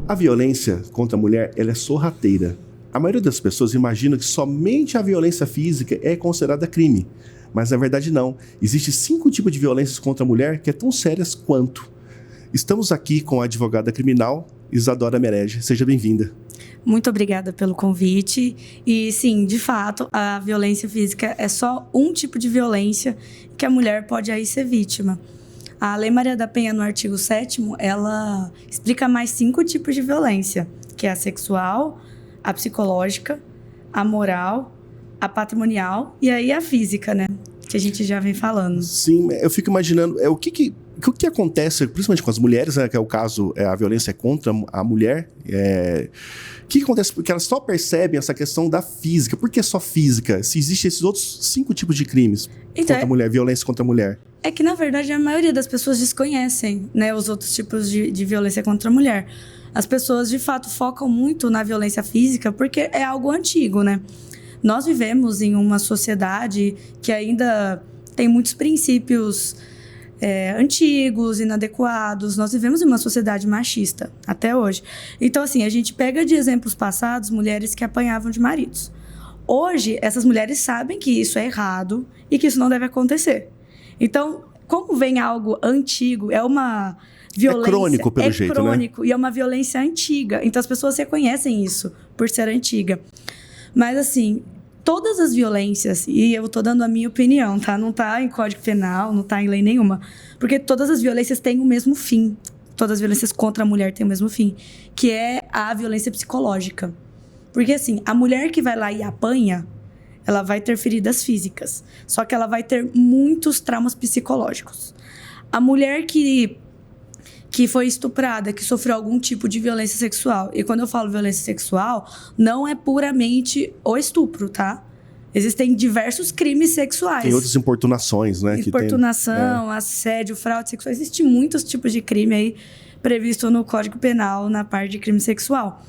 A violência contra a mulher, ela é sorrateira. A maioria das pessoas imagina que somente a violência física é considerada crime. Mas na verdade não. Existem 5 tipos de violências contra a mulher que é tão sérias quanto. Estamos aqui com a advogada criminal Isadora Merege. Seja bem-vinda. Muito obrigada pelo convite. E sim, de fato, a violência física é só um tipo de violência que a mulher pode aí ser vítima. A Lei Maria da Penha, no artigo 7º, ela explica mais 5 tipos de violência, que é a sexual, a psicológica, a moral, a patrimonial e aí a física, né? Que a gente já vem falando. Sim, eu fico imaginando o que acontece, principalmente com as mulheres, né, que é o caso, a violência contra a mulher. O que acontece? Porque elas só percebem essa questão da física. Por que só física? Se existem esses outros 5 tipos de crimes contra a mulher, violência contra a mulher. É que, na verdade, a maioria das pessoas desconhecem, né, os outros tipos de violência contra a mulher. As pessoas, de fato, focam muito na violência física porque é algo antigo, né? Nós vivemos em uma sociedade que ainda tem muitos princípios antigos, inadequados. Nós vivemos em uma sociedade machista, até hoje. Então, assim, a gente pega de exemplos passados mulheres que apanhavam de maridos. Hoje, essas mulheres sabem que isso é errado e que isso não deve acontecer. Então, como vem algo antigo, é uma violência... É crônico, pelo jeito, né? É crônico e é uma violência antiga. Então, as pessoas reconhecem isso por ser antiga. Mas, assim, todas as violências, e eu tô dando a minha opinião, tá? Não tá em Código Penal, não tá em lei nenhuma. Porque todas as violências têm o mesmo fim. Todas as violências contra a mulher têm o mesmo fim. Que é a violência psicológica. Porque, assim, a mulher que vai lá e apanha, ela vai ter feridas físicas. Só que ela vai ter muitos traumas psicológicos. A mulher que foi estuprada, que sofreu algum tipo de violência sexual. E quando eu falo violência sexual, não é puramente o estupro, tá? Existem diversos crimes sexuais. Tem outras importunações, né? Importunação, assédio, fraude sexual. Existem muitos tipos de crime aí previsto no Código Penal, na parte de crime sexual.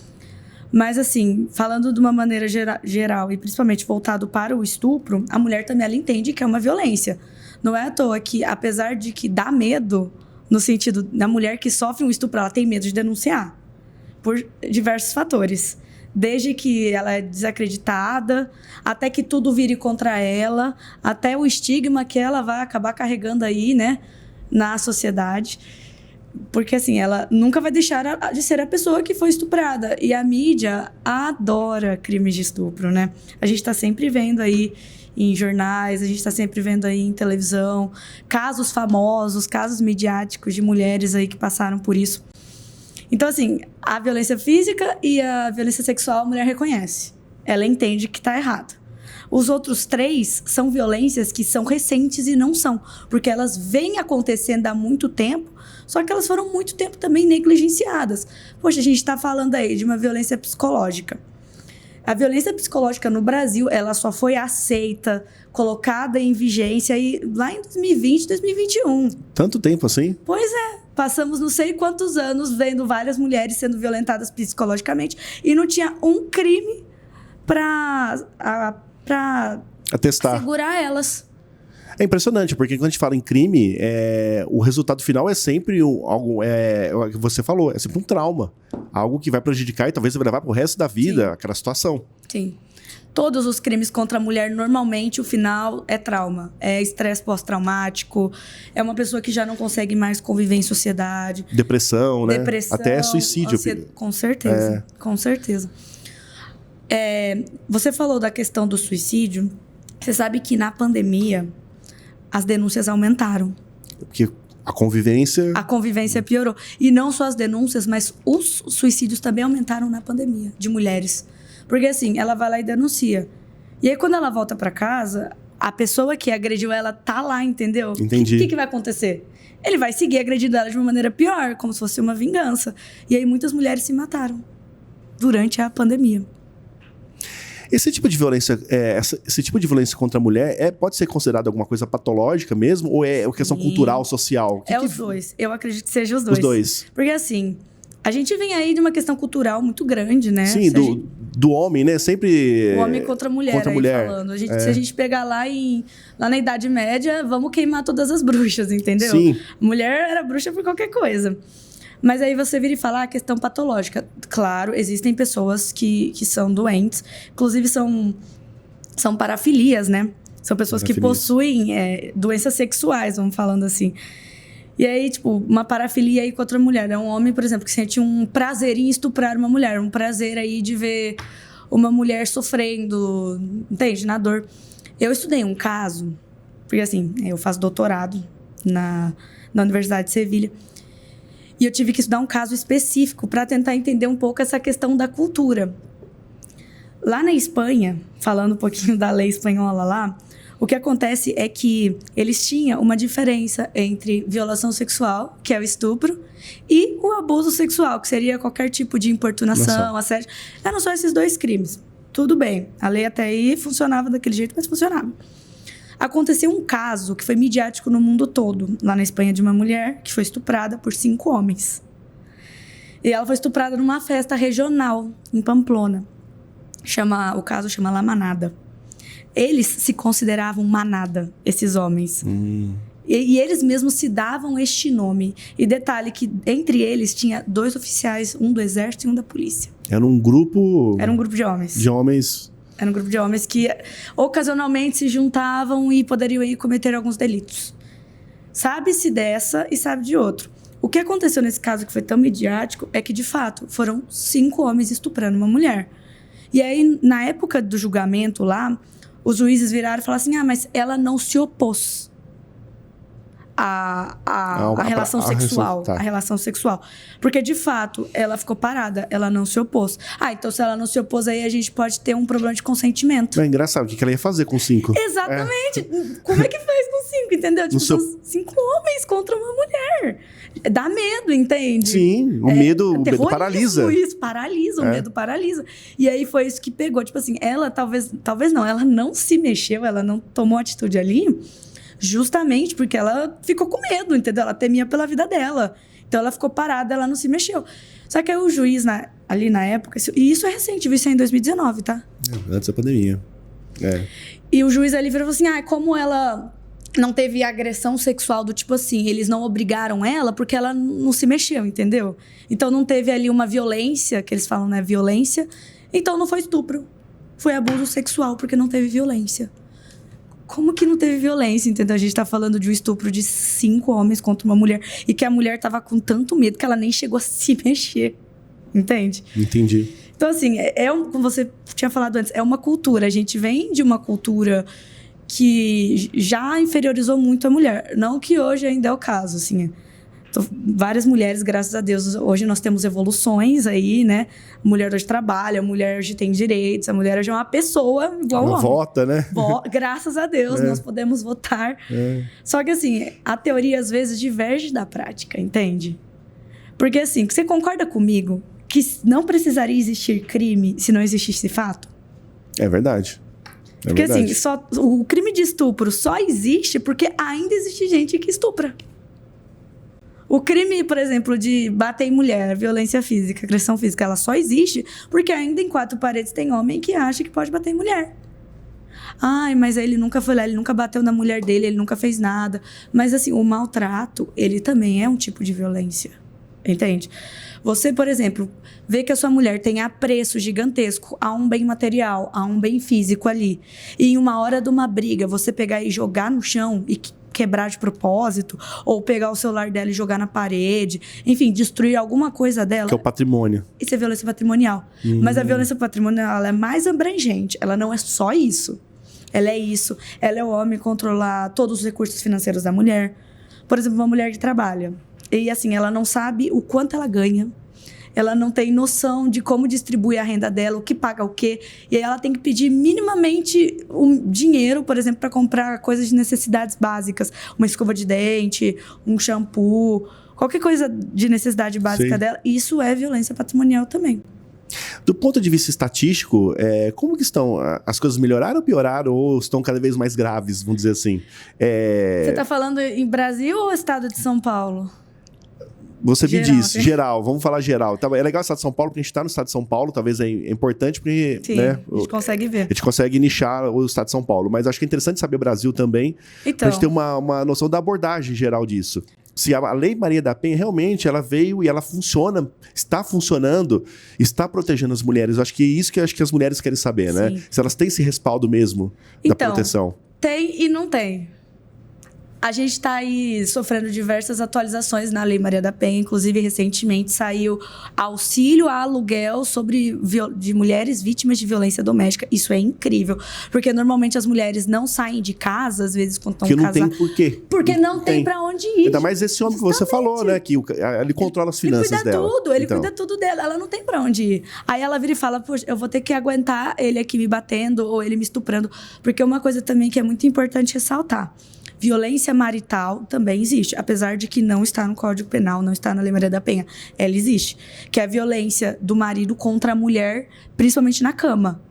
Mas, assim, falando de uma maneira geral e principalmente voltado para o estupro, a mulher também ela entende que é uma violência. Não é à toa que, apesar de que dá medo, no sentido da mulher que sofre um estupro, ela tem medo de denunciar por diversos fatores. Desde que ela é desacreditada, até que tudo vire contra ela, até o estigma que ela vai acabar carregando aí, né, na sociedade. Porque, assim, ela nunca vai deixar de ser a pessoa que foi estuprada. E a mídia adora crimes de estupro, né? A gente tá sempre vendo aí em jornais, a gente tá sempre vendo aí em televisão, casos famosos, casos midiáticos de mulheres aí que passaram por isso. Então, assim, a violência física e a violência sexual a mulher reconhece. Ela entende que tá errado. Os outros 3 são violências que são recentes e não são, porque elas vêm acontecendo há muito tempo, só que elas foram muito tempo também negligenciadas. Poxa, a gente está falando aí de uma violência psicológica. A violência psicológica no Brasil, ela só foi aceita, colocada em vigência aí, lá em 2020, 2021. Tanto tempo assim? Pois é. Passamos não sei quantos anos vendo várias mulheres sendo violentadas psicologicamente e não tinha um crime para atestar, segurar elas. É impressionante, porque quando a gente fala em crime, o resultado final é sempre algo, o que você falou, é sempre um trauma. Algo que vai prejudicar e talvez vai levar pro resto da vida. Sim. Aquela situação. Sim. Todos os crimes contra a mulher, normalmente, o final é trauma. É estresse pós-traumático, é uma pessoa que já não consegue mais conviver em sociedade. Depressão, né? Depressão. Até suicídio. Com certeza, com certeza. Você falou da questão do suicídio. Você sabe que na pandemia as denúncias aumentaram. Porque a convivência... A convivência piorou. E não só as denúncias, mas os suicídios também aumentaram na pandemia, de mulheres. Porque assim, ela vai lá e denuncia. E aí quando ela volta pra casa, a pessoa que agrediu ela tá lá, entendeu? Entendi. O que vai acontecer? Ele vai seguir agredindo ela de uma maneira pior, como se fosse uma vingança. E aí muitas mulheres se mataram durante a pandemia. Esse tipo de violência, esse tipo de violência contra a mulher pode ser considerado alguma coisa patológica mesmo? Ou é questão cultural, social? Os dois. Eu acredito que seja os dois. Os dois. Porque assim, a gente vem aí de uma questão cultural muito grande, né? Sim, do homem, né? Sempre... O homem contra a mulher, falando. Se a gente pegar lá na Idade Média, vamos queimar todas as bruxas, entendeu? Sim. Mulher era bruxa por qualquer coisa. Mas aí você vira e fala a questão patológica. Claro, existem pessoas que são doentes, inclusive são parafilias, né? São pessoas que possuem doenças sexuais, vamos falando assim. E aí, tipo, uma parafilia aí com outra mulher. É um homem, por exemplo, que sente um prazer em estuprar uma mulher. Um prazer aí de ver uma mulher sofrendo, entende? Na dor. Eu estudei um caso, porque assim, eu faço doutorado na Universidade de Sevilha. E eu tive que estudar um caso específico para tentar entender um pouco essa questão da cultura. Lá na Espanha, falando um pouquinho da lei espanhola lá, o que acontece é que eles tinham uma diferença entre violação sexual, que é o estupro, e o abuso sexual, que seria qualquer tipo de importunação, assédio. Eram só esses 2 crimes. Tudo bem. A lei até aí funcionava daquele jeito, mas funcionava. Aconteceu um caso que foi midiático no mundo todo, lá na Espanha, de uma mulher que foi estuprada por 5 homens. E ela foi estuprada numa festa regional, em Pamplona. O caso chama La Manada. Eles se consideravam manada, esses homens. E eles mesmos se davam este nome. E detalhe que entre eles tinha 2 oficiais, um do exército e um da polícia. Era um grupo... Era um grupo de homens. De homens... Era um grupo de homens que ocasionalmente se juntavam e poderiam ir cometer alguns delitos. Sabe-se dessa e sabe de outro. O que aconteceu nesse caso que foi tão midiático é que, de fato, foram 5 homens estuprando uma mulher. E aí, na época do julgamento lá, os juízes viraram e falaram assim, mas ela não se opôs à relação sexual. Tá. A relação sexual. Porque, de fato, ela ficou parada, ela não se opôs. Então se ela não se opôs, aí a gente pode ter um problema de consentimento. É engraçado, o que ela ia fazer com 5? Exatamente. Como é que faz com 5, entendeu? Tipo, são 5 homens contra uma mulher. Dá medo, entende? Sim, o medo paralisa. Isso, paralisa, o medo paralisa. E aí foi isso que pegou. Tipo assim, ela talvez não, ela não se mexeu, ela não tomou atitude ali, justamente porque ela ficou com medo, entendeu? Ela temia pela vida dela. Então ela ficou parada, ela não se mexeu. Só que aí o juiz, ali na época, e isso é recente, isso é em 2019, tá? Antes da pandemia. E o juiz ali virou assim, como ela não teve agressão sexual do tipo assim, eles não obrigaram ela porque ela não se mexeu, entendeu? Então não teve ali uma violência, que eles falam, né, violência. Então não foi estupro, foi abuso sexual porque não teve violência. Como que não teve violência, entendeu? A gente tá falando de um estupro de 5 homens contra uma mulher e que a mulher tava com tanto medo que ela nem chegou a se mexer, entende? Entendi. Então assim, como você tinha falado antes, é uma cultura, a gente vem de uma cultura que já inferiorizou muito a mulher. Não que hoje ainda é o caso, assim. Várias mulheres, graças a Deus, hoje nós temos evoluções aí, né? A mulher hoje trabalha, a mulher hoje tem direitos, a mulher hoje é uma pessoa igual ao homem. Vota, né? Graças a Deus, nós podemos votar. Só que, assim, a teoria, às vezes, diverge da prática, entende? Porque, assim, você concorda comigo que não precisaria existir crime se não existisse fato? É verdade. Porque assim, o crime de estupro só existe porque ainda existe gente que estupra. O crime, por exemplo, de bater em mulher, violência física, agressão física, ela só existe porque ainda em 4 paredes tem homem que acha que pode bater em mulher. Mas ele nunca foi lá, ele nunca bateu na mulher dele, ele nunca fez nada. Mas assim, o maltrato, ele também é um tipo de violência. Entende? Você, por exemplo, vê que a sua mulher tem apreço gigantesco a um bem material, a um bem físico ali. E em uma hora de uma briga, você pegar e jogar no chão e quebrar de propósito, ou pegar o celular dela e jogar na parede, enfim, destruir alguma coisa dela. Que é o patrimônio. Isso é violência patrimonial. Mas a violência patrimonial, ela é mais abrangente. Ela não é só isso. Ela é isso. Ela é o homem controlar todos os recursos financeiros da mulher. Por exemplo, uma mulher que trabalha. E assim, ela não sabe o quanto ela ganha. Ela não tem noção de como distribui a renda dela, o que paga o quê. E aí ela tem que pedir minimamente um dinheiro, por exemplo, para comprar coisas de necessidades básicas. Uma escova de dente, um shampoo, qualquer coisa de necessidade básica dela. Isso é violência patrimonial também. Do ponto de vista estatístico, como que estão? As coisas melhoraram ou pioraram? Ou estão cada vez mais graves, vamos dizer assim? Você está falando em Brasil ou estado de São Paulo? Você me diz, geral, vamos falar geral. É legal o estado de São Paulo, porque a gente está no estado de São Paulo, talvez é importante, porque sim, né, a gente consegue ver. A gente consegue nichar o estado de São Paulo. Mas acho que é interessante saber o Brasil também, pra gente ter uma noção da abordagem geral disso. se a Lei Maria da Penha realmente ela veio e ela funciona, está funcionando, está protegendo as mulheres. Eu acho que é isso que as mulheres querem saber, né? Sim. Se elas têm esse respaldo mesmo da proteção. Tem e não tem. A gente está aí sofrendo diversas atualizações na Lei Maria da Penha. Inclusive, recentemente saiu auxílio a aluguel de mulheres vítimas de violência doméstica. Isso é incrível. Porque normalmente as mulheres não saem de casa, às vezes, quando estão casadas. Porque não tem porquê. Porque não tem para onde ir. Ainda mais esse homem que você falou, né? Que ele controla as finanças dela. Ele cuida tudo dela. Ela não tem para onde ir. Aí ela vira e fala, poxa, eu vou ter que aguentar ele aqui me batendo ou ele me estuprando. Porque uma coisa também que é muito importante ressaltar. Violência marital também existe, apesar de que não está no Código Penal, não está na Lei Maria da Penha. Ela existe, que é a violência do marido contra a mulher, principalmente na cama.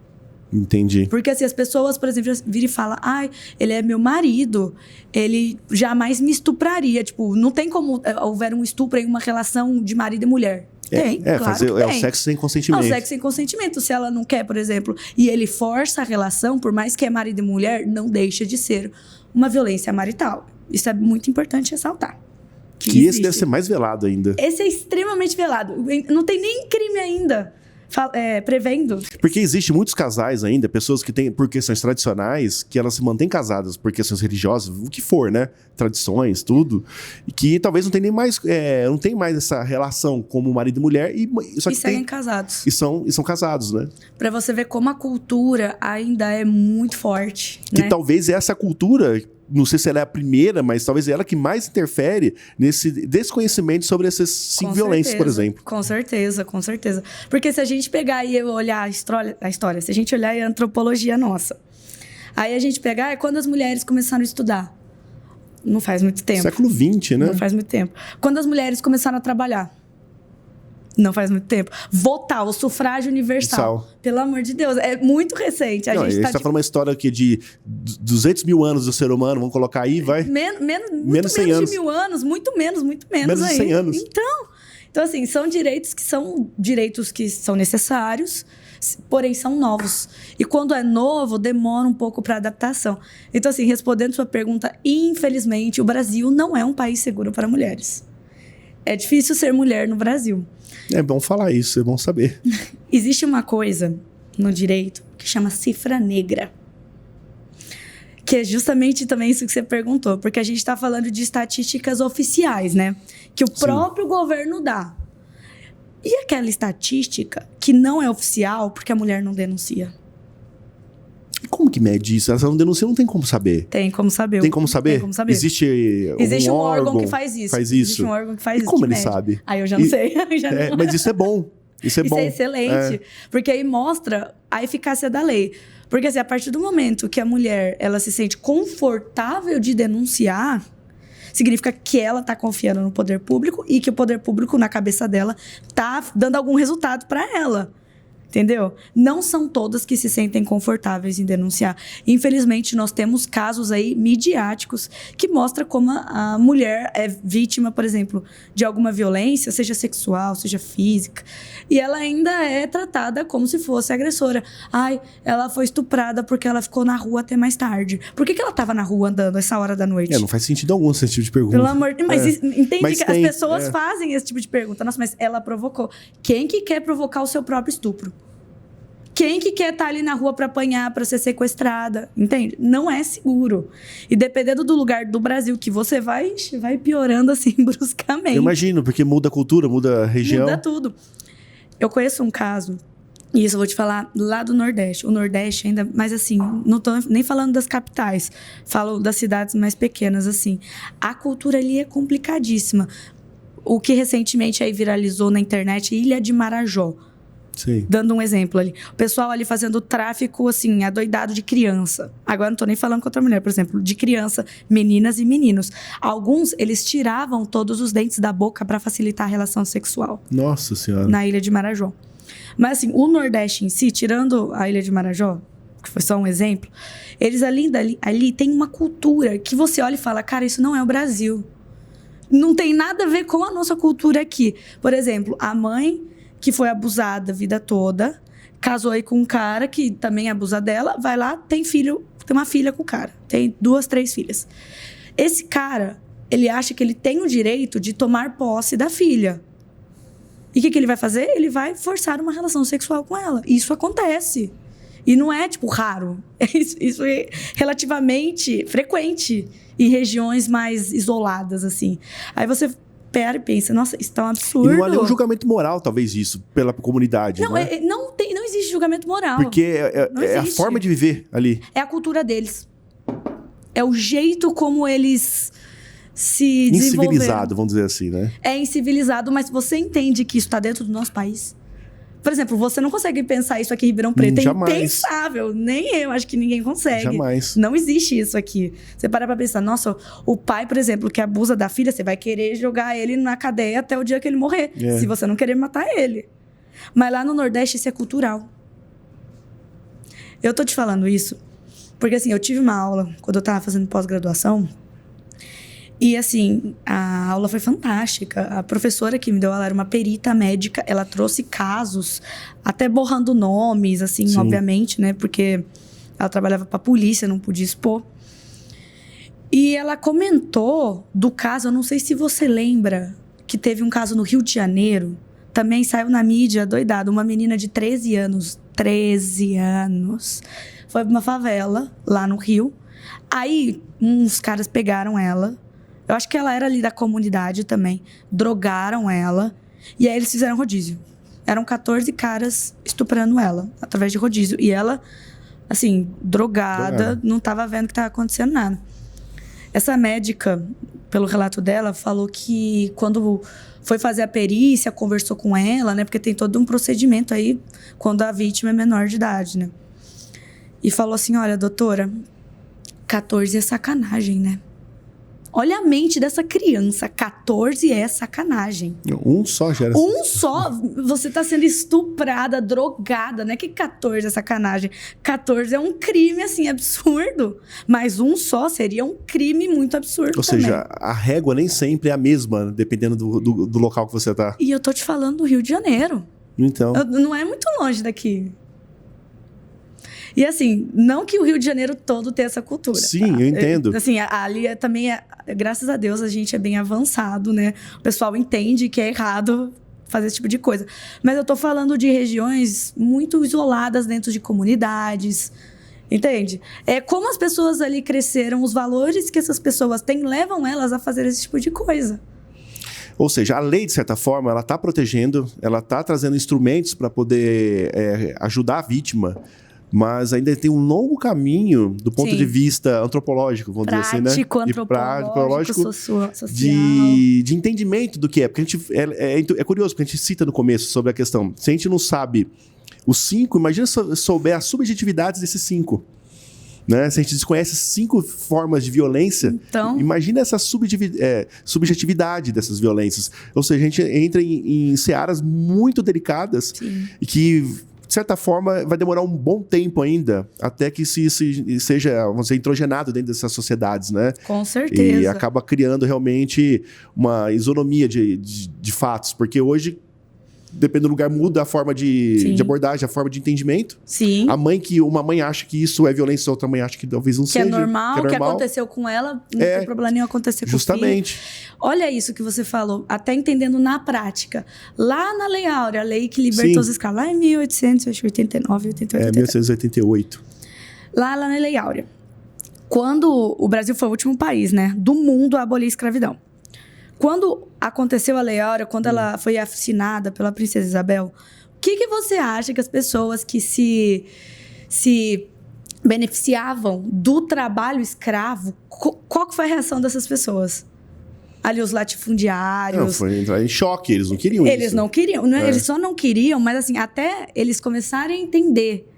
Entendi. Porque assim, as pessoas, por exemplo, viram e falam, ai, ele é meu marido, ele jamais me estupraria. Tipo, não tem como houver um estupro em uma relação de marido e mulher. Tem, claro que tem. É o sexo sem consentimento. É o sexo sem consentimento. Se ela não quer, por exemplo, e ele força a relação, por mais que é marido e mulher, não deixa de ser uma violência marital. Isso é muito importante ressaltar. Que esse deve ser mais velado ainda. Esse é extremamente velado. Não tem nem crime ainda prevendo. Porque existe muitos casais ainda, pessoas que têm, por questões tradicionais, que elas se mantêm casadas por questões religiosas, o que for, né? Tradições, tudo. E que talvez não tem nem mais, não tem mais essa relação como marido e mulher. Só que seguem casados. E são casados, né? Pra você ver como a cultura ainda é muito forte. Que né? talvez essa cultura, não sei se ela é a primeira, mas talvez ela que mais interfere nesse desconhecimento sobre essas 5 violências, por exemplo. Com certeza, com certeza. Porque se a gente pegar e olhar a história, se a gente olhar a antropologia nossa, aí a gente pegar é quando as mulheres começaram a estudar. Não faz muito tempo. Século XX, né? Não faz muito tempo. Quando as mulheres começaram a trabalhar. Não faz muito tempo. Votar, o sufrágio universal. Pelo amor de Deus, é muito recente. A gente tá falando uma história aqui de 200 mil anos do ser humano, vamos colocar aí, vai? Menos 100 anos. de 1000 anos, muito menos Menos de 100 anos. Então, assim, são direitos que são necessários, porém são novos. E quando é novo, demora um pouco para adaptação. Então, assim, respondendo sua pergunta, infelizmente, o Brasil não é um país seguro para mulheres. É difícil ser mulher no Brasil. É bom falar isso, é bom saber. Existe uma coisa no direito que chama cifra negra. Que é justamente também isso que você perguntou. Porque a gente está falando de estatísticas oficiais, né? Que o próprio governo dá. E aquela estatística que não é oficial porque a mulher não denuncia? Como que mede isso? Ela não denuncia, não tem como saber. Tem como saber. Tem como saber? Tem como saber. Existe um órgão que faz isso. Existe um órgão que faz isso. Como ele sabe? Aí eu já não sei. Mas isso é bom. Isso é bom. Isso é excelente. Porque aí mostra a eficácia da lei. Porque assim, a partir do momento que a mulher ela se sente confortável de denunciar, significa que ela está confiando no poder público e que o poder público, na cabeça dela, está dando algum resultado para ela. Entendeu? Não são todas que se sentem confortáveis em denunciar. Infelizmente, nós temos casos aí midiáticos que mostram como a mulher é vítima, por exemplo, de alguma violência, seja sexual, seja física, e ela ainda é tratada como se fosse agressora. Ai, ela foi estuprada porque ela ficou na rua até mais tarde. Por que ela estava na rua andando essa hora da noite? Não faz sentido algum esse tipo de pergunta. Pelo amor de Deus. Mas entende que as pessoas fazem esse tipo de pergunta. Nossa, mas ela provocou. Quem que quer provocar o seu próprio estupro? Quem que quer estar ali na rua para apanhar, para ser sequestrada? Entende? Não é seguro. E dependendo do lugar do Brasil que você vai piorando assim bruscamente. Eu imagino, porque muda a cultura, muda a região. Muda tudo. Eu conheço um caso, e isso eu vou te falar lá do Nordeste. O Nordeste ainda, mas assim, não tô nem falando das capitais. Falo das cidades mais pequenas, assim. A cultura ali é complicadíssima. O que recentemente aí viralizou na internet, Ilha de Marajó. Sim. Dando um exemplo ali. O pessoal ali fazendo tráfico, assim, adoidado de criança. Agora não tô nem falando com outra mulher, por exemplo, de criança, meninas e meninos. Alguns, eles tiravam todos os dentes da boca para facilitar a relação sexual. Nossa Senhora. Na Ilha de Marajó. Mas assim, o Nordeste em si, tirando a Ilha de Marajó, que foi só um exemplo, eles ali tem uma cultura que você olha e fala, cara, isso não é o Brasil. Não tem nada a ver com a nossa cultura aqui. Por exemplo, a mãe que foi abusada a vida toda, casou aí com um cara que também abusa dela, vai lá, tem uma filha com o cara. Tem 2, 3 filhas. Esse cara ele acha que ele tem o direito de tomar posse da filha. E o que ele vai fazer? Ele vai forçar uma relação sexual com ela. Isso acontece. E não é, tipo, raro. Isso é relativamente frequente em regiões mais isoladas, assim. Aí você pera e pensa, nossa, isso tá um absurdo. E não há nenhum julgamento moral, talvez, isso, pela comunidade, não, né? Não existe julgamento moral. Porque é a forma de viver ali. É a cultura deles. É o jeito como eles se desenvolveram. Incivilizado, vamos dizer assim, né? É incivilizado, mas você entende que isso está dentro do nosso país? Por exemplo, você não consegue pensar isso aqui em Ribeirão Preto. Jamais. É impensável. Nem eu, acho que ninguém consegue. Jamais. Não existe isso aqui. Você para pra pensar, nossa, o pai, por exemplo, que abusa da filha, você vai querer jogar ele na cadeia até o dia que ele morrer. É. Se você não querer matar ele. Mas lá no Nordeste isso é cultural. Eu tô te falando isso porque, assim, eu tive uma aula quando eu tava fazendo pós-graduação. E, assim, a aula foi fantástica. A professora que me deu, ela era uma perita médica. Ela trouxe casos, até borrando nomes, assim, Sim. obviamente, né? Porque ela trabalhava pra polícia, não podia expor. E ela comentou do caso, eu não sei se você lembra, que teve um caso no Rio de Janeiro. Também saiu na mídia, doidado. Uma menina de 13 anos. 13 anos. Foi pra uma favela, lá no Rio. Aí, uns caras pegaram ela. Eu acho que ela era ali da comunidade também. Drogaram ela. E aí eles fizeram rodízio. Eram 14 caras estuprando ela, através de rodízio. E ela, assim, drogada, não tava vendo que tava acontecendo nada. Essa médica, pelo relato dela, falou que quando foi fazer a perícia, conversou com ela, né? Porque tem todo um procedimento aí quando a vítima é menor de idade, né? E falou assim, olha, doutora, 14 é sacanagem, né? Olha a mente dessa criança. 14 é sacanagem. Um só gera... Um só? Você tá sendo estuprada, drogada. Não é que 14 é sacanagem. 14 é um crime, assim, absurdo. Mas um só seria um crime muito absurdo Ou também. seja, a régua nem sempre é a mesma, dependendo do local que você tá. E eu tô te falando do Rio de Janeiro. Então... Não é muito longe daqui. E assim, não que o Rio de Janeiro todo tenha essa cultura. Sim, tá? eu entendo. Assim, ali também, graças a Deus, a gente é bem avançado, né? O pessoal entende que é errado fazer esse tipo de coisa. Mas eu tô falando de regiões muito isoladas dentro de comunidades, entende? É como as pessoas ali cresceram, os valores que essas pessoas têm levam elas a fazer esse tipo de coisa. Ou seja, a lei, de certa forma, ela está protegendo, ela está trazendo instrumentos para poder ajudar a vítima, mas ainda tem um longo caminho do ponto Sim. de vista antropológico, vamos dizer assim, né? Antropológico, social. De entendimento do que é. Porque a gente, é curioso, porque a gente cita no começo sobre a questão. Se a gente não sabe os 5, imagina se souber as subjetividades desses 5. Né? Se a gente desconhece 5 formas de violência, então... imagina essa subjetividade dessas violências. Ou seja, a gente entra em searas muito delicadas. Sim. E que, de certa forma, vai demorar um bom tempo ainda até que seja, vamos dizer, introjenado dentro dessas sociedades, né? Com certeza. E acaba criando realmente uma isonomia de fatos, porque hoje, dependendo do lugar, muda a forma de abordagem, a forma de entendimento. Sim. Uma mãe acha que isso é violência, outra mãe acha que talvez não seja. Que é normal, que aconteceu com ela, não tem problema nenhum acontecer com justamente. o filho. Olha isso que você falou, até entendendo na prática. Lá na Lei Áurea, a lei que libertou os escravos, lá em 1889, 88. 1888. Lá na Lei Áurea. Quando o Brasil foi o último país, né, do mundo a abolir a escravidão. Quando aconteceu a Lei Áurea, quando ela foi assinada pela Princesa Isabel, o que você acha que as pessoas que se beneficiavam do trabalho escravo, qual que foi a reação dessas pessoas? Ali os latifundiários... Não, foi entrar em choque, eles não queriam isso. Eles não queriam, né? Eles só não queriam, mas assim, até eles começarem a entender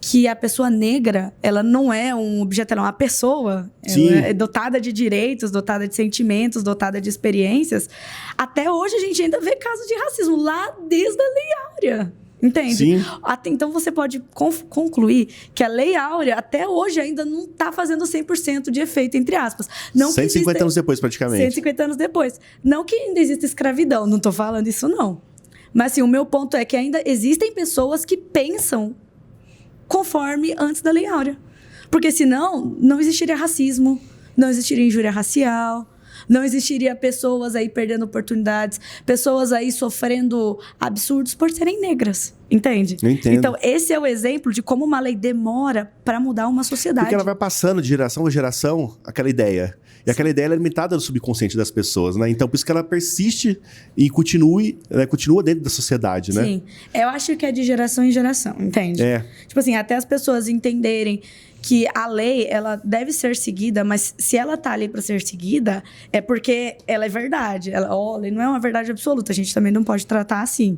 que a pessoa negra, ela não é um objeto, ela é uma pessoa. Sim. Ela é dotada de direitos, dotada de sentimentos, dotada de experiências. Até hoje a gente ainda vê casos de racismo lá desde a Lei Áurea. Entende? Sim. Então você pode concluir que a Lei Áurea até hoje ainda não está fazendo 100% de efeito, entre aspas. Não 150 anos depois, praticamente. 150 anos depois. Não que ainda exista escravidão, não estou falando isso não. Mas assim, o meu ponto é que ainda existem pessoas que pensam conforme antes da Lei Áurea. Porque senão, não existiria racismo, não existiria injúria racial, Não existiria pessoas aí perdendo oportunidades, pessoas aí sofrendo absurdos por serem negras, entende? Eu entendo. Então, esse é o exemplo de como uma lei demora para mudar uma sociedade. Porque ela vai passando de geração a geração aquela ideia. E aquela ideia ela é limitada no subconsciente das pessoas, né? Então, por isso que ela persiste e continua dentro da sociedade, né? Sim. Eu acho que é de geração em geração, entende? É. Tipo assim, até as pessoas entenderem que a lei, ela deve ser seguida, mas se ela tá ali para ser seguida, é porque ela é verdade. A lei não é uma verdade absoluta, a gente também não pode tratar assim.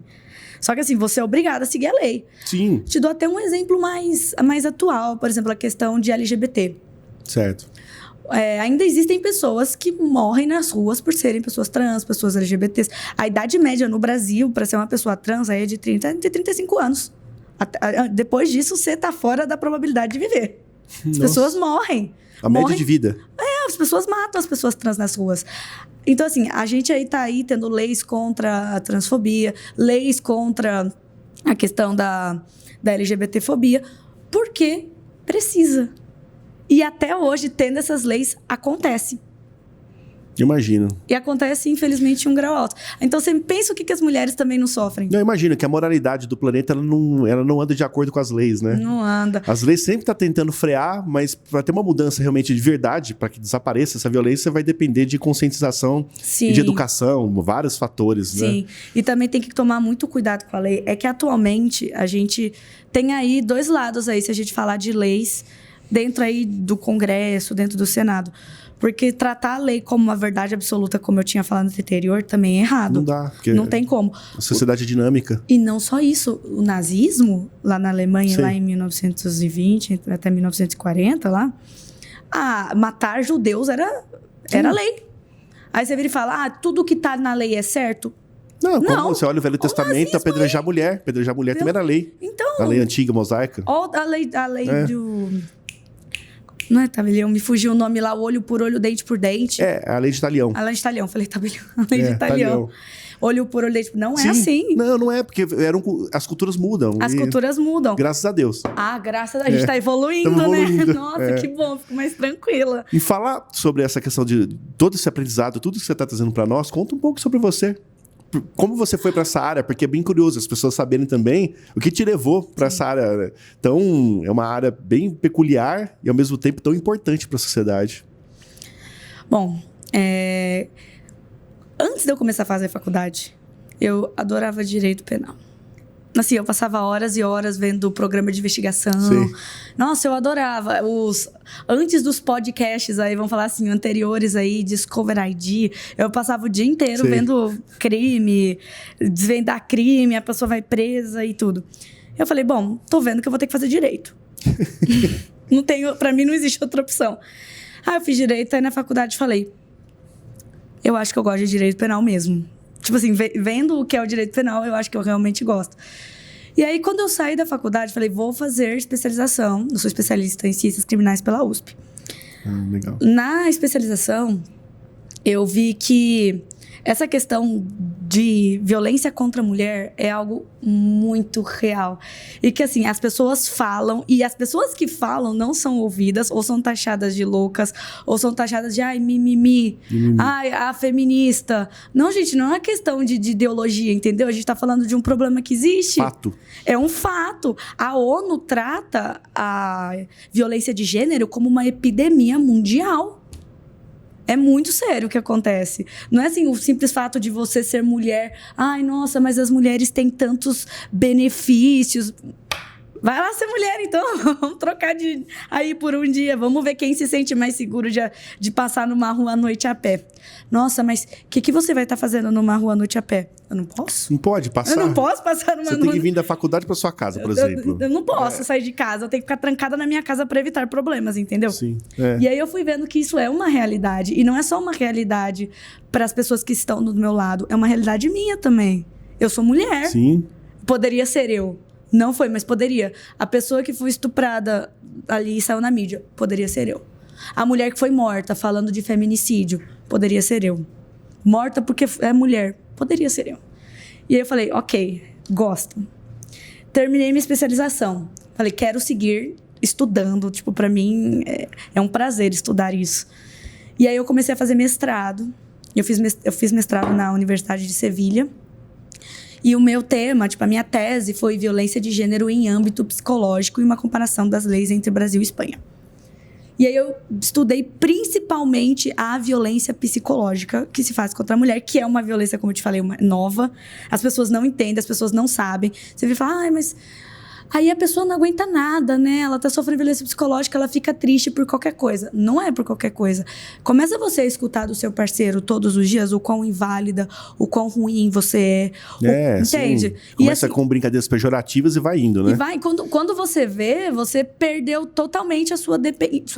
Só que assim, você é obrigado a seguir a lei. Sim. Te dou até um exemplo mais atual, por exemplo, a questão de LGBT. Certo. Ainda existem pessoas que morrem nas ruas por serem pessoas trans, pessoas LGBTs. A idade média no Brasil para ser uma pessoa trans aí é de 35 anos. Depois disso, você tá fora da probabilidade de viver. As pessoas morrem. A média de vida. As pessoas matam as pessoas trans nas ruas. Então, assim, a gente aí tá aí tendo leis contra a transfobia, leis contra a questão da LGBTfobia, porque precisa. E até hoje, tendo essas leis, acontece. Imagino. E acontece, infelizmente, em um grau alto. Então, você pensa o que as mulheres também não sofrem. Eu imagino que a moralidade do planeta ela não anda de acordo com as leis, né? Não anda. As leis sempre estão tentando frear, mas para ter uma mudança realmente de verdade, para que desapareça essa violência, vai depender de conscientização Sim. e de educação, vários fatores, né? Sim. E também tem que tomar muito cuidado com a lei. É que atualmente a gente tem aí dois lados aí, se a gente falar de leis dentro aí do Congresso, dentro do Senado. Porque tratar a lei como uma verdade absoluta, como eu tinha falado no anterior, também é errado. Não dá. Porque não tem como. A sociedade é dinâmica. E não só isso. O nazismo, lá na Alemanha, Sim. lá em 1920 até 1940, lá, matar judeus era lei. Aí você vira e fala, tudo que tá na lei é certo? Não, Não. Como você olha o Velho Testamento, apedrejar mulher. Apedrejar mulher também era lei. Então... A lei antiga, mosaica. Ó, a lei do... Não é tabelião? Me fugiu o nome lá, olho por olho, dente por dente. A lei de Talião. A lei de Talião, falei tabelião. A lei de Talião. Olho por olho, dente por... Não Sim. é assim. Não é, porque as culturas mudam. As culturas mudam. Graças a Deus. Graças a gente tá evoluindo, Tamo evoluindo. né? Nossa, que bom, fico mais tranquila. E falar sobre essa questão de todo esse aprendizado, tudo que você está trazendo para nós, conta um pouco sobre você. Como você foi para essa área? Porque é bem curioso as pessoas saberem também o que te levou para essa área. Né? Então, é uma área bem peculiar e, ao mesmo tempo, tão importante para a sociedade. Bom, antes de eu começar a fazer faculdade, eu adorava direito penal. Assim, eu passava horas e horas vendo o programa de investigação. Sim. Nossa, eu adorava. Antes dos podcasts aí, vamos falar assim, anteriores aí, Discover ID, eu passava o dia inteiro Sim. vendo crime, desvendar crime, a pessoa vai presa e tudo. Eu falei, bom, tô vendo que eu vou ter que fazer direito. Pra mim não existe outra opção. Aí eu fiz direito, aí na faculdade falei, eu acho que eu gosto de direito penal mesmo. Tipo assim, vendo o que é o direito penal, eu acho que eu realmente gosto. E aí, quando eu saí da faculdade, falei, vou fazer especialização. Eu sou especialista em ciências criminais pela USP. Legal. Na especialização, eu vi que essa questão de violência contra a mulher é algo muito real. E que, assim, as pessoas falam, e as pessoas que falam não são ouvidas, ou são taxadas de loucas, ou são taxadas de, mimimi, a feminista. Não, gente, não é uma questão de ideologia, entendeu? A gente tá falando de um problema que existe. Fato. É um fato. A ONU trata a violência de gênero como uma epidemia mundial. É muito sério o que acontece. Não é assim o simples fato de você ser mulher. Ai, nossa, mas as mulheres têm tantos benefícios. Vai lá ser mulher, então. Vamos trocar aí por um dia. Vamos ver quem se sente mais seguro de passar numa rua à noite a pé. Nossa, mas o que você vai estar fazendo numa rua à noite a pé? Eu não posso? Não pode passar? Eu não posso passar numa Você tem que vir da faculdade para sua casa, por exemplo. Eu não posso sair de casa. Eu tenho que ficar trancada na minha casa para evitar problemas, entendeu? Sim. E aí eu fui vendo que isso é uma realidade. E não é só uma realidade para as pessoas que estão do meu lado. É uma realidade minha também. Eu sou mulher. Sim. Poderia ser eu. Não foi, mas poderia. A pessoa que foi estuprada ali e saiu na mídia, poderia ser eu. A mulher que foi morta falando de feminicídio, poderia ser eu. Morta porque é mulher, poderia ser eu. E aí eu falei, ok, gosto. Terminei minha especialização. Falei, quero seguir estudando. Tipo, pra mim é um prazer estudar isso. E aí eu comecei a fazer mestrado. Eu fiz mestrado na Universidade de Sevilha. E o meu tema, tipo, a minha tese foi violência de gênero em âmbito psicológico e uma comparação das leis entre Brasil e Espanha. E aí eu estudei principalmente a violência psicológica que se faz contra a mulher, que é uma violência, como eu te falei, nova. As pessoas não entendem, as pessoas não sabem. Você vem falar, mas aí a pessoa não aguenta nada, né? Ela tá sofrendo violência psicológica, ela fica triste por qualquer coisa. Não é por qualquer coisa. Começa você a escutar do seu parceiro todos os dias o quão inválida, o quão ruim você é. Entende? Sim. Começa com brincadeiras pejorativas e vai indo, né? E vai, quando você vê, você perdeu totalmente a sua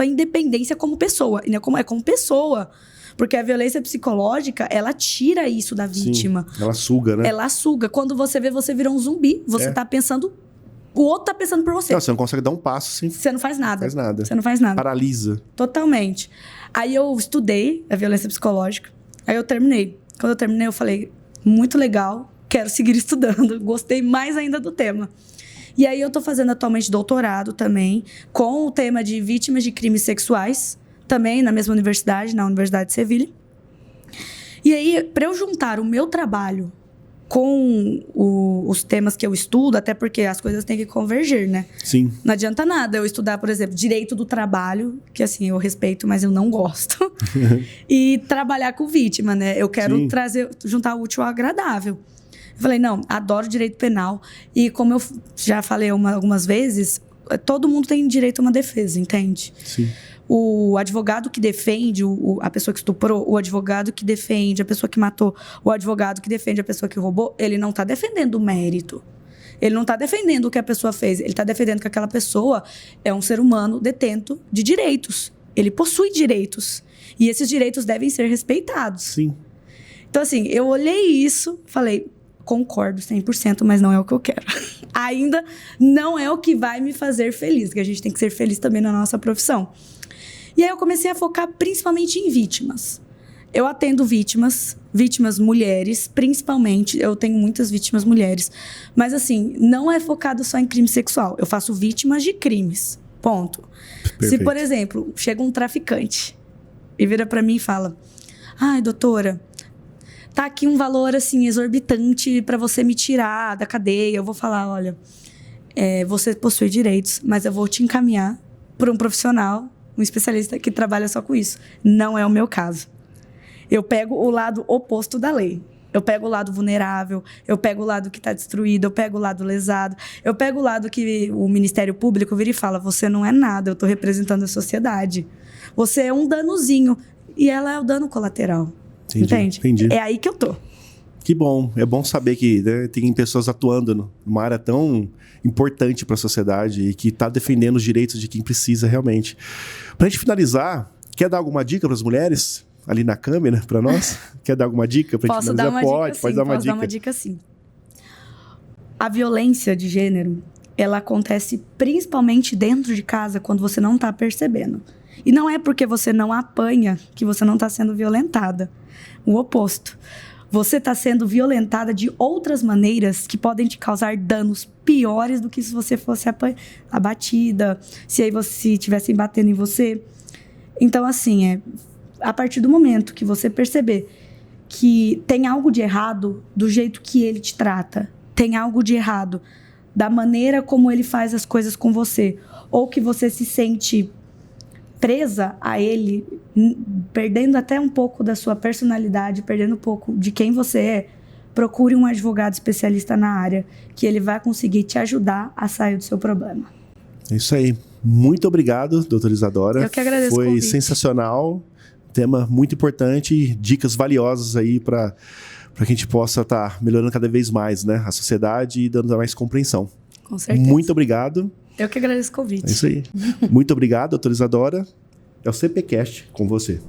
independência como pessoa. É como pessoa. Porque a violência psicológica, ela tira isso da vítima. Sim, ela suga, né? Ela suga. Quando você vê, você virou um zumbi. Você tá pensando... O outro tá pensando por você. Não, você não consegue dar um passo sem... Você não faz nada. Faz nada. Você não faz nada. Paralisa. Totalmente. Aí eu estudei a violência psicológica. Aí eu terminei. Quando eu terminei, eu falei, muito legal, quero seguir estudando. Gostei mais ainda do tema. E aí eu tô fazendo atualmente doutorado também, com o tema de vítimas de crimes sexuais, também na mesma universidade, na Universidade de Sevilha. E aí, para eu juntar o meu trabalho com os temas que eu estudo, até porque as coisas têm que convergir, né? Sim. Não adianta nada eu estudar, por exemplo, direito do trabalho, que assim, eu respeito, mas eu não gosto, e trabalhar com vítima, né? Eu quero juntar o útil ao agradável. Eu falei, não, adoro direito penal, e como eu já falei algumas vezes, todo mundo tem direito a uma defesa, entende? Sim. O advogado que defende a pessoa que estuprou, o advogado que defende a pessoa que matou, o advogado que defende a pessoa que roubou, ele não está defendendo o mérito. Ele não está defendendo o que a pessoa fez. Ele está defendendo que aquela pessoa é um ser humano detento de direitos. Ele possui direitos. E esses direitos devem ser respeitados. Sim. Então, assim, eu olhei isso, falei, concordo 100%, mas não é o que eu quero. Ainda não é o que vai me fazer feliz, que a gente tem que ser feliz também na nossa profissão. E aí eu comecei a focar principalmente em vítimas. Eu atendo vítimas mulheres, principalmente. Eu tenho muitas vítimas mulheres. Mas assim, não é focado só em crime sexual. Eu faço vítimas de crimes. Ponto. Perfeito. Se, por exemplo, chega um traficante e vira pra mim e fala, ai, doutora, tá aqui um valor assim exorbitante pra você me tirar da cadeia. Eu vou falar, olha, você possui direitos, mas eu vou te encaminhar para um profissional, um especialista que trabalha só com isso. Não é o meu caso. Eu pego o lado oposto da lei. Eu pego o lado vulnerável, eu pego o lado que está destruído, eu pego o lado lesado, eu pego o lado que o Ministério Público vira e fala, você não é nada, eu estou representando a sociedade. Você é um danozinho e ela é o dano colateral. Entende? Entendi. É aí que eu tô. Que bom. É bom saber que, né, tem pessoas atuando numa área tão importante para a sociedade e que está defendendo os direitos de quem precisa realmente. Para a gente finalizar, quer dar alguma dica para as mulheres ali na câmera para nós? Quer dar alguma dica para a gente finalizar? Pode dar uma dica sim. A violência de gênero, ela acontece principalmente dentro de casa quando você não está percebendo. E não é porque você não apanha que você não está sendo violentada. O oposto. Você está sendo violentada de outras maneiras que podem te causar danos piores do que se você fosse abatida, se aí você estivessem batendo em você. Então, assim, a partir do momento que você perceber que tem algo de errado do jeito que ele te trata, tem algo de errado da maneira como ele faz as coisas com você, ou que você se sente presa a ele, perdendo até um pouco da sua personalidade, perdendo um pouco de quem você é, procure um advogado especialista na área, que ele vai conseguir te ajudar a sair do seu problema. É isso aí. Muito obrigado, doutora Isadora. Eu que agradeço o convite. Foi sensacional, tema muito importante, dicas valiosas aí para que a gente possa estar melhorando cada vez mais, né, a sociedade e dando mais compreensão. Com certeza. Muito obrigado. Eu que agradeço o convite. É isso aí. Muito obrigado, doutora Isadora. É o CPCast com você.